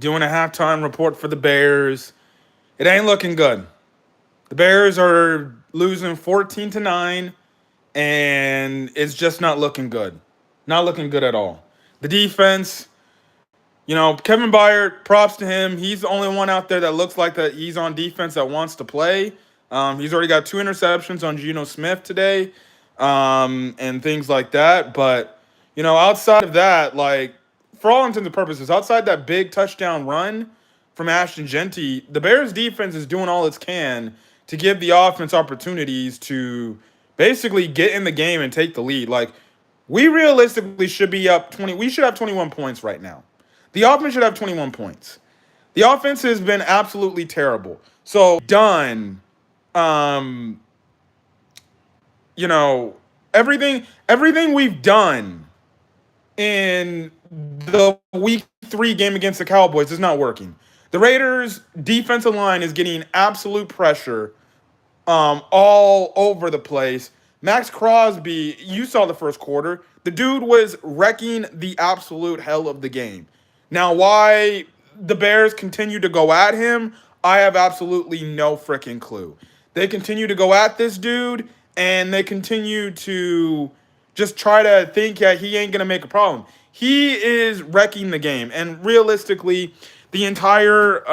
doing a halftime report for the Bears. It ain't looking good. The Bears are losing 14-9, and it's just not looking good. Not looking good at all. The defense, Kevin Byard, props to him. He's the only one out there that looks like that he's on defense that wants to play. He's already got 2 interceptions on Geno Smith today, and things like that. But outside of that, like for all intents and purposes, outside that big touchdown run from Ashton Genty, the Bears defense is doing all it can to give the offense opportunities to basically get in the game and take the lead. Like we realistically should be up 20. We should have 21 points right now. The offense should have 21 points. The offense has been absolutely terrible. So done. Um, you know, everything we've done in the week 3 game against the Cowboys is not working. The Raiders defensive line is getting absolute pressure all over the place. Max Crosby, you saw the first quarter. The dude was wrecking the absolute hell of the game. Now, why the Bears continue to go at him, I have absolutely no freaking clue. They continue to go at this dude, and they continue to just try to think that he ain't going to make a problem. He is wrecking the game, and realistically, the entire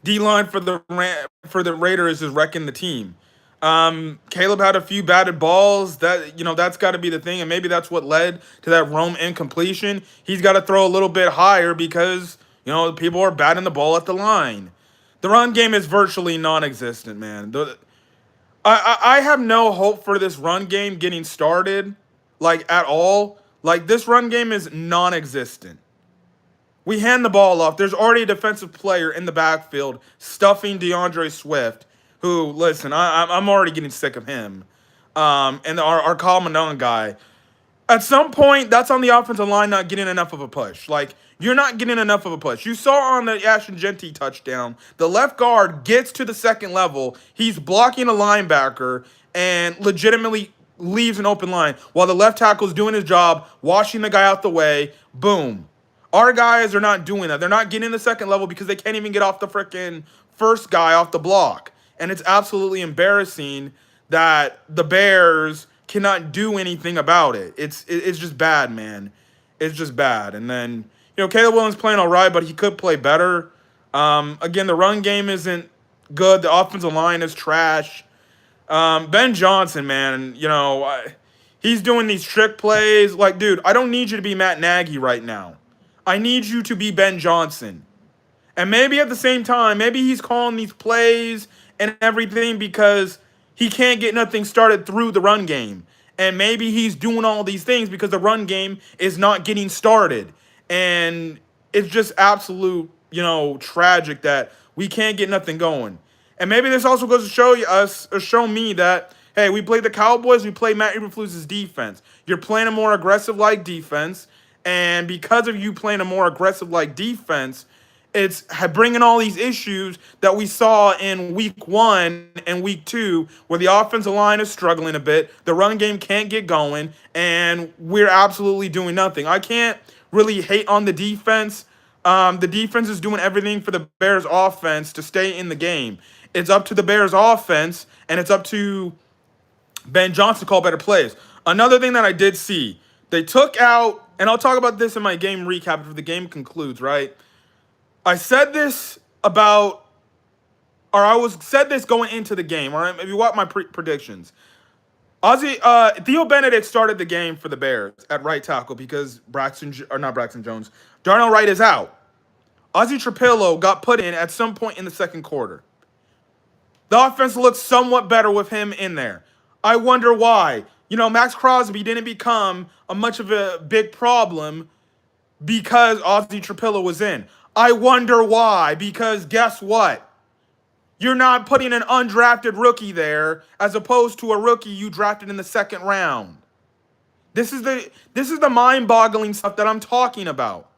D line for the Raiders is wrecking the team. Caleb had a few batted balls. That's got to be the thing, and maybe that's what led to that Rome incompletion. He's got to throw a little bit higher because people are batting the ball at the line. The run game is virtually non-existent, man. I have no hope for this run game getting started, like at all. Like this run game is non-existent. We hand the ball off. There's already a defensive player in the backfield stuffing DeAndre Swift, who, listen, I'm already getting sick of him. And our Kyle Manon guy. At some point, that's on the offensive line not getting enough of a push. Like, you're not getting enough of a push. You saw on the Ashton Genty touchdown, the left guard gets to the second level. He's blocking a linebacker and legitimately leaves an open line while the left tackle's doing his job, washing the guy out the way. Boom. Our guys are not doing that. They're not getting the second level because they can't even get off the freaking first guy off the block. And it's absolutely embarrassing that the Bears cannot do anything about it. It's just bad, man. It's just bad. And then, Caleb Williams playing all right, but he could play better. Again, the run game isn't good. The offensive line is trash. Ben Johnson, man, he's doing these trick plays. Like, dude, I don't need you to be Matt Nagy right now. I need you to be Ben Johnson. And maybe at the same time, maybe he's calling these plays and everything because he can't get nothing started through the run game. And maybe he's doing all these things because the run game is not getting started. And it's just absolute, tragic that we can't get nothing going. And maybe this also goes to show me that, hey, we play the Cowboys, we play Matt Eberflus's defense. You're playing a more aggressive-like defense. And because of you playing a more aggressive-like defense, it's bringing all these issues that we saw in week 1 and week 2, where the offensive line is struggling a bit, the run game can't get going, and we're absolutely doing nothing. I can't really hate on the defense. The defense is doing everything for the Bears offense to stay in the game. It's up to the Bears offense, and it's up to Ben Johnson to call better plays. Another thing that I did see, they took out, and I'll talk about this in my game recap if the game concludes, right? I said this said this going into the game, all right? If you watch my predictions. Theo Benedict started the game for the Bears at right tackle because Darnell Wright is out. Ozzie Trapillo got put in at some point in the second quarter. The offense looked somewhat better with him in there. I wonder why. Max Crosby didn't become much of a big problem because Ozzie Trapillo was in. I wonder why, because guess what? You're not putting an undrafted rookie there as opposed to a rookie you drafted in the second round. This is the mind-boggling stuff that I'm talking about.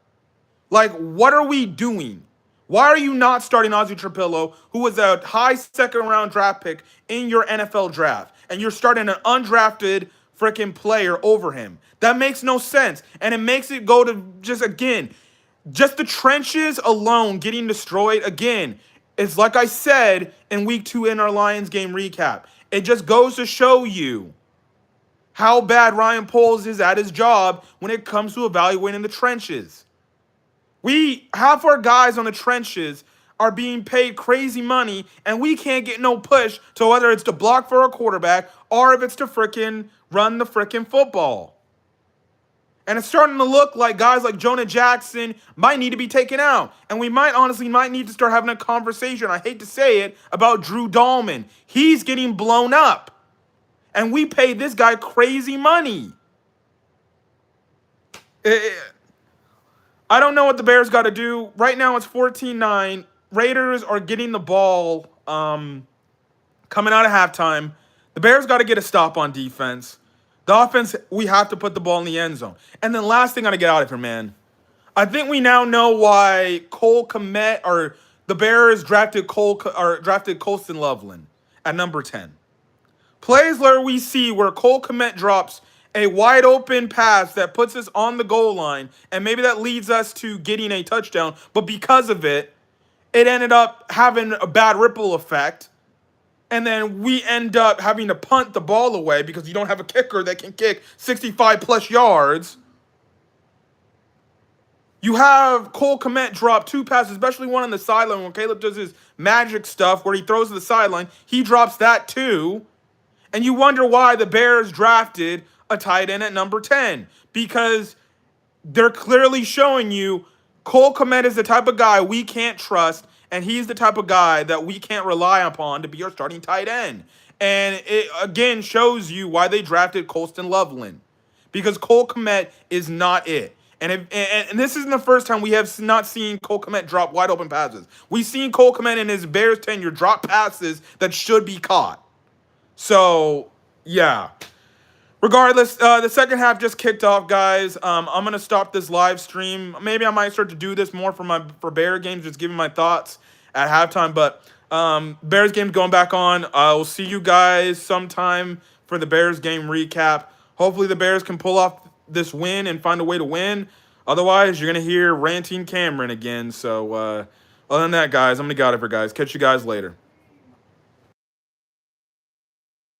Like, what are we doing? Why are you not starting Ozzie Trapillo, who was a high second-round draft pick in your NFL draft, and you're starting an undrafted freaking player over him? That makes no sense, and it makes it go to just, again, Just the trenches alone getting destroyed again. It's like I said in week 2 in our Lions game recap. It just goes to show you how bad Ryan Poles is at his job when it comes to evaluating the trenches. We half our guys on the trenches are being paid crazy money, and we can't get no push to whether it's to block for a quarterback or if it's to frickin' run the frickin' football. And it's starting to look like guys like Jonah Jackson might need to be taken out. And we might need to start having a conversation, I hate to say it, about Drew Dahlman. He's getting blown up. And we pay this guy crazy money. I don't know what the Bears got to do. Right now it's 14-9. Raiders are getting the ball coming out of halftime. The Bears got to get a stop on defense. The offense, we have to put the ball in the end zone. And then last thing I got to get out of here, man. I think we now know why Cole Kmet or the Bears drafted Colston Loveland at number 10. Plays where we see where Cole Kmet drops a wide open pass that puts us on the goal line, and maybe that leads us to getting a touchdown, but because of it, it ended up having a bad ripple effect. And then we end up having to punt the ball away because you don't have a kicker that can kick 65 plus yards. You have Cole Kmet drop 2 passes, especially one on the sideline when Caleb does his magic stuff where he throws to the sideline. He drops that too. And you wonder why the Bears drafted a tight end at number 10. Because they're clearly showing you Cole Kmet is the type of guy we can't trust, and he's the type of guy that we can't rely upon to be our starting tight end. And it, again, shows you why they drafted Colston Loveland. Because Cole Kmet is not it. And this isn't the first time we have not seen Cole Kmet drop wide open passes. We've seen Cole Kmet in his Bears tenure drop passes that should be caught. So, yeah. Regardless, the second half just kicked off, guys. I'm gonna stop this live stream. Maybe I might start to do this more for Bear games, just giving my thoughts at halftime. But Bears game going back on. We'll see you guys sometime for the Bears game recap. Hopefully the Bears can pull off this win and find a way to win. Otherwise, you're gonna hear ranting Cameron again. So other than that, guys, I'm gonna get out of here, guys. Catch you guys later.